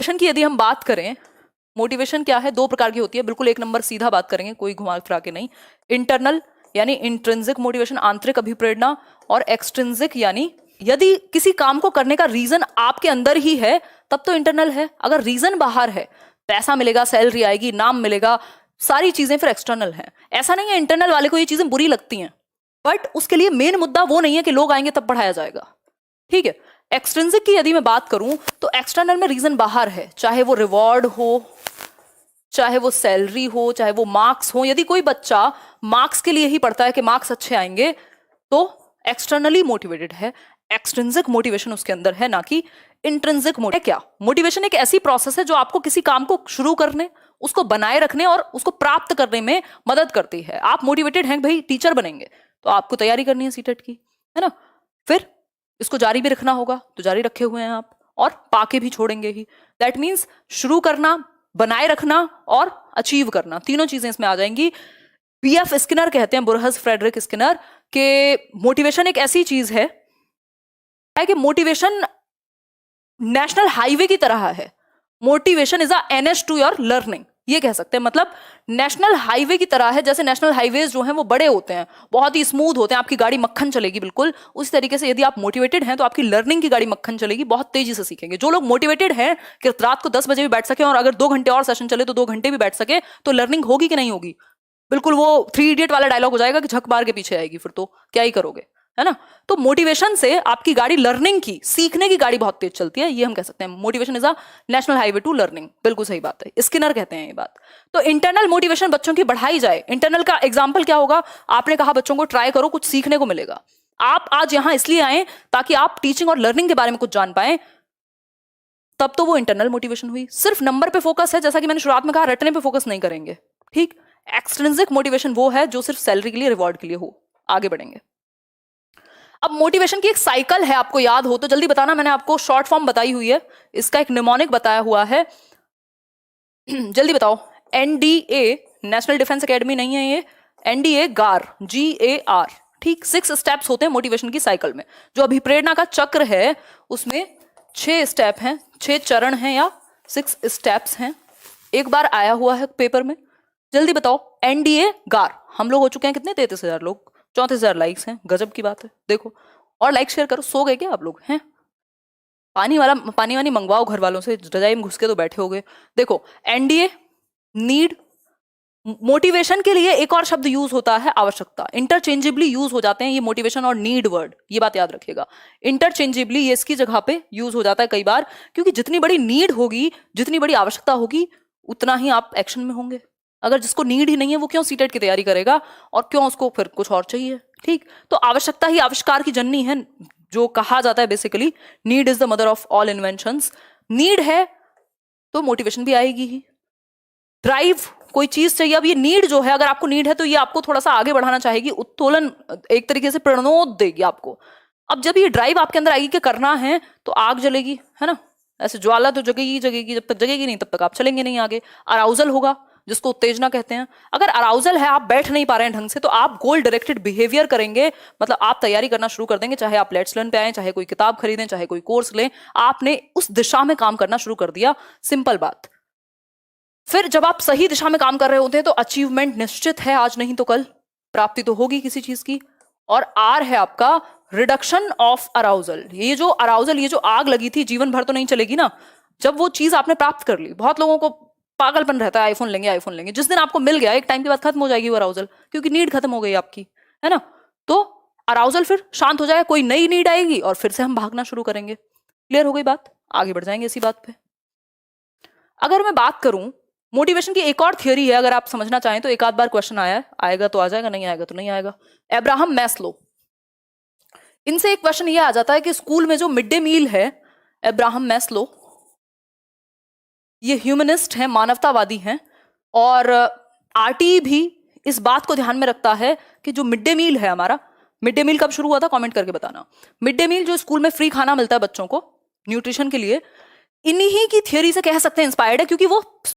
Motivation की यदि हम बात करें, मोटिवेशन क्या है, दो प्रकार की होती है, बिल्कुल एक नंबर सीधा बात करेंगे, कोई घुमा फिरा के नहीं। इंटरनल यानी इंट्रिंसिक मोटिवेशन, आंतरिक अभिप्रेरणा, और एक्सट्रिंसिक यानी यदि किसी काम को करने का रीजन आपके अंदर ही है तब तो इंटरनल है, अगर रीजन बाहर है, पैसा मिलेगा, सैलरी आएगी, नाम मिलेगा, सारी चीजें, फिर एक्सटर्नल है। ऐसा नहीं है इंटरनल वाले को ये चीजें बुरी लगती हैं, बट उसके लिए मेन मुद्दा वो नहीं है कि लोग आएंगे तब पढ़ाया जाएगा, ठीक है। एक्सट्रिंसिक की यदि मैं बात करूं तो एक्सटर्नल में रीजन बाहर है, चाहे वो रिवॉर्ड हो, चाहे वो सैलरी हो, चाहे वो मार्क्स हो। यदि कोई बच्चा मार्क्स के लिए ही पढ़ता है कि मार्क्स अच्छे आएंगे तो एक्सटर्नली मोटिवेटेड है, एक्सट्रिंसिक मोटिवेशन उसके अंदर है, ना कि इंट्रिंसिक मोटिवेशन। क्या मोटिवेशन एक ऐसी प्रोसेस है जो आपको किसी काम को शुरू करने, उसको बनाए रखने और उसको प्राप्त करने में मदद करती है। आप मोटिवेटेड हैं भाई टीचर बनेंगे तो आपको तैयारी करनी है सीटेट की, है ना, फिर इसको जारी भी रखना होगा तो जारी रखे हुए हैं आप, और पाके भी छोड़ेंगे ही। दैट मीन्स शुरू करना, बनाए रखना और अचीव करना, तीनों चीजें इसमें आ जाएंगी। बीएफ स्किनर कहते हैं, बुरहस फ्रेडरिक स्किनर, के मोटिवेशन एक ऐसी चीज है कि मोटिवेशन नेशनल हाईवे की तरह है। Motivation is a NH two your learning, ये कह सकते हैं। मतलब नेशनल हाईवे की तरह है, जैसे नेशनल हाईवेज जो हैं वो बड़े होते हैं, बहुत ही स्मूथ होते हैं, आपकी गाड़ी मक्खन चलेगी बिल्कुल उसी तरीके से यदि आप मोटिवेटेड हैं तो आपकी लर्निंग की गाड़ी मक्खन चलेगी, बहुत तेजी से सीखेंगे। जो लोग मोटिवेटेड हैं कि रात को 10 बजे भी बैठ सके और अगर 2 घंटे और सेशन चले तो 2 घंटे भी बैठ सके, तो लर्निंग होगी कि नहीं होगी? बिल्कुल वो 3 इडियट वाला डायलॉग हो जाएगा कि झक मार के पीछे आएगी, फिर तो क्या ही करोगे, है ना। तो मोटिवेशन से आपकी गाड़ी, लर्निंग की, सीखने की गाड़ी बहुत तेज चलती है, ये हम कह सकते हैं। Motivation is a national highway to learning, बिल्कुल सही बात है, स्किनर कहते हैं ये बात। तो इंटरनल मोटिवेशन बच्चों की बढ़ाई जाए। इंटरनल का एग्जांपल क्या होगा? आपने कहा बच्चों को ट्राई करो, कुछ सीखने को मिलेगा। आप आज यहां इसलिए आए ताकि आप टीचिंग और लर्निंग के बारे में कुछ जान पाए, तब तो वो इंटरनल मोटिवेशन हुई। सिर्फ नंबर पे फोकस है, जैसा कि मैंने शुरुआत में कहा, रटने पे फोकस नहीं करेंगे, ठीक। एक्सट्रिंसिक मोटिवेशन वो है जो सिर्फ सैलरी के लिए, रिवॉर्ड के लिए हो। आगे बढ़ेंगे। अब मोटिवेशन की एक साइकिल है, आपको याद हो तो जल्दी बताना, मैंने आपको शॉर्ट फॉर्म बताई हुई है, इसका एक निमोनिक बताया हुआ है। जल्दी बताओ। एनडीए, नेशनल डिफेंस एकेडमी नहीं है ये, एनडीए गार, GAR, ठीक। 6 स्टेप्स होते हैं मोटिवेशन की साइकिल में। जो अभिप्रेरणा का चक्र है उसमें 6 स्टेप हैं, 6 चरण हैं या 6 स्टेप्स हैं। एक बार आया हुआ है पेपर में, जल्दी बताओ। एनडीए गार, हम लोग हो चुके हैं कितने? 33,000 लोग, 34,000 लाइक्स हैं, गजब की बात है। देखो, और लाइक शेयर करो। सो गए क्या आप लोग? हैं पानी वानी मंगवाओ घर वालों से, रजाई में घुस के तो बैठे हो गए। देखो, एनडीए, नीड। मोटिवेशन के लिए एक और शब्द यूज होता है, आवश्यकता। इंटरचेंजेबली यूज हो जाते हैं ये मोटिवेशन और नीड वर्ड, ये बात याद रखिएगा। इंटरचेंजेबली ये इसकी जगह पे यूज हो जाता है कई बार, क्योंकि जितनी बड़ी नीड होगी, जितनी बड़ी आवश्यकता होगी, उतना ही आप एक्शन में होंगे। अगर जिसको नीड ही नहीं है वो क्यों सीटेट की तैयारी करेगा, और क्यों उसको फिर कुछ और चाहिए, ठीक। तो आवश्यकता ही आविष्कार की जननी है, जो कहा जाता है basically. Need is the mother of all inventions. Need है तो मोटिवेशन भी आएगी ही। ड्राइव, कोई चीज चाहिए। अब ये नीड जो है, अगर आपको नीड है तो ये आपको थोड़ा सा आगे बढ़ाना चाहेगी, उत्तोलन, एक तरीके से प्रणोद देगी आपको। अब जब ये ड्राइव आपके अंदर आएगी कि करना है, तो आग जलेगी, है ना। ऐसे ज्वाला तो जगेगी जगेगी, जब तक जगेगी नहीं तब तक आप चलेंगे नहीं आगे। अराउजल होगा, जिसको उत्तेजना कहते हैं। अगर अराउजल है, आप बैठ नहीं पा रहे हैं ढंग से, तो आप गोल डायरेक्टेड बिहेवियर करेंगे, मतलब आप तैयारी करना शुरू कर देंगे। चाहे आप लेट्स लर्न पे आए, चाहे कोई किताब खरीदें, चाहे कोई कोर्स लें, आपने उस दिशा में काम करना शुरू कर दिया, सिंपल बात। फिर जब आप सही दिशा में काम कर रहे होते हैं तो अचीवमेंट निश्चित है, आज नहीं तो कल प्राप्ति तो होगी किसी चीज की। और आर है आपका रिडक्शन ऑफ अराउजल। ये जो अराउजल, ये जो आग लगी थी, जीवन भर तो नहीं चलेगी ना। जब वो चीज आपने प्राप्त कर ली, बहुत लोगों को पागलपन रहता है, आईफोन लेंगे आईफोन लेंगे, जिस दिन आपको मिल गया एक टाइम के बाद खत्म हो जाएगी वो अराउजल, क्योंकि नीड खत्म हो गई आपकी, है ना। तो अराउजल फिर शांत हो जाएगा, कोई नई नीड आएगी और फिर से हम भागना शुरू करेंगे। क्लियर हो गई बात? आगे बढ़ जाएंगे इसी बात पे। अगर मैं बात करूं, मोटिवेशन की एक और थियोरी है, अगर आप समझना चाहें तो। एक आध बार क्वेश्चन आएगा तो आ जाएगा, नहीं आएगा तो नहीं आएगा। अब्राहम मैस्लो, इनसे एक क्वेश्चन ये आ जाता है कि स्कूल में जो मिड डे मील है, अब्राहम मैस्लो ये ह्यूमनिस्ट हैं, मानवतावादी हैं, और आरटी भी इस बात को ध्यान में रखता है कि जो मिड डे मील है हमारा, मिड डे मील कब शुरू हुआ था कमेंट करके बताना। मिड डे मील जो स्कूल में फ्री खाना मिलता है बच्चों को न्यूट्रिशन के लिए, इन्हीं की थियोरी से कह सकते हैं इंस्पायर्ड है, क्योंकि वो